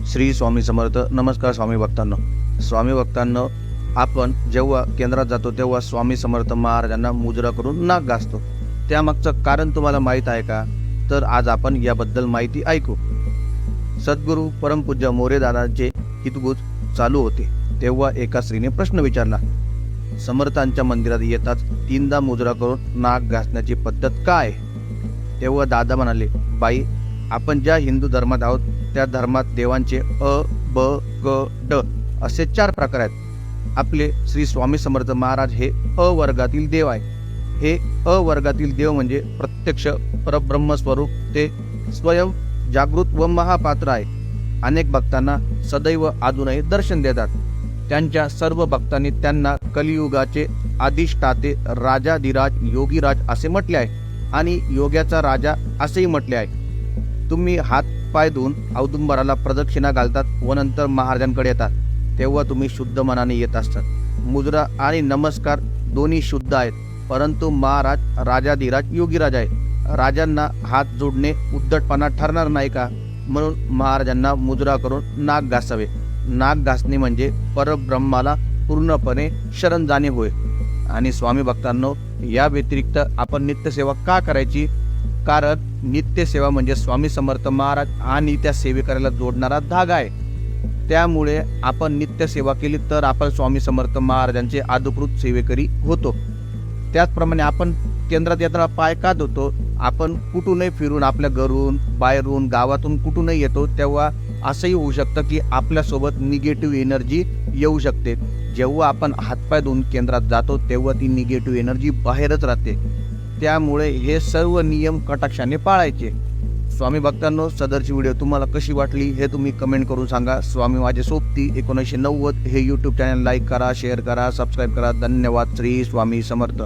श्री स्वामी समर्थ. नमस्कार स्वामी भक्तांनो. स्वामी भक्तांनो, आपण जेव्हा केंद्रात जातो तेव्हा स्वामी समर्थ महाराजांना मुजरा करून नाक घासतो. त्यामागचं कारण तुम्हाला माहीत आहे का? तर आज आपण याबद्दल माहिती ऐकू. सद्गुरू परमपूज्य मोरे दादांचे हितगुज चालू होते तेव्हा एका स्त्रीने प्रश्न विचारला. समर्थांच्या मंदिरात येताच तीनदा मुजरा करून नाक घासण्याची पद्धत काय? तेव्हा दादा म्हणाले, बाई, आपण ज्या हिंदू धर्मात आहोत त्या धर्मात देवांचे अ, ब, क, ड असे 4 प्रकार आहेत. आपले श्री स्वामी समर्थ महाराज हे अ वर्गातील देव आहे. हे अ वर्गातील देव म्हणजे प्रत्यक्ष परब्रह्म स्वरूप, ते स्वयं जागृत व महापात्र आहे. अनेक भक्तांना सदैव अजूनही दर्शन देतात. त्यांच्या सर्व भक्तांनी त्यांना कलियुगाचे अधिष्ठाते, राजाधिराज, योगीराज असे म्हटले आहे आणि योग्याचा राजा असेही म्हटले आहे. तुम्ही हात पाय धुवून औदुंबराला प्रदक्षिणा घालतात व नंतर महाराजांकडे येतात तेव्हा तुम्ही शुद्ध मनाने येत असतात. मुद्रा आणि नमस्कार दोन्ही शुद्ध आहेत, परंतु महाराज राजाधिराज योगीराज आहे. राजांना हात जोडणे उद्धटपणा ठरणार नाही का? म्हणून महाराजांना मुजरा करून नाक घासावे. नाक घासणे म्हणजे परब्रह्माला पूर्णपणे शरण जाणे होय. आणि स्वामी भक्तांनो, या व्यतिरिक्त आपण नित्यसेवा का करायची? कारण नित्यसेवा म्हणजे स्वामी समर्थ महाराज आणि त्या सेवेकऱ्याला जोडणारा धागा आहे. त्यामुळे आपण नित्यसेवा केली तर आपण स्वामी समर्थ महाराजांचे अधिकृत सेवेकरी होतो. त्याचप्रमाणे आपण केंद्रात येताना पाय का धुतो? आपण कुठूनही फिरून, आपल्या घरून, बाहेरून, गावातून कुठूनही येतो तेव्हा असंही होऊ शकतं की आपल्यासोबत निगेटिव्ह एनर्जी येऊ शकते. जेव्हा आपण हातपाय धुवून केंद्रात जातो तेव्हा ती निगेटिव्ह एनर्जी बाहेरच राहते. त्यामुळे हे सर्व नियम कटाक्षाने पाळायचे. स्वामी भक्तांनो, सदरची व्हिडिओ तुम्हाला कशी वाटली हे तुम्ही कमेंट करून सांगा. स्वामी माझे सोबती 1990 हे यूट्यूब चॅनल लाईक करा, शेअर करा, सबस्क्राईब करा. धन्यवाद. श्री स्वामी समर्थ.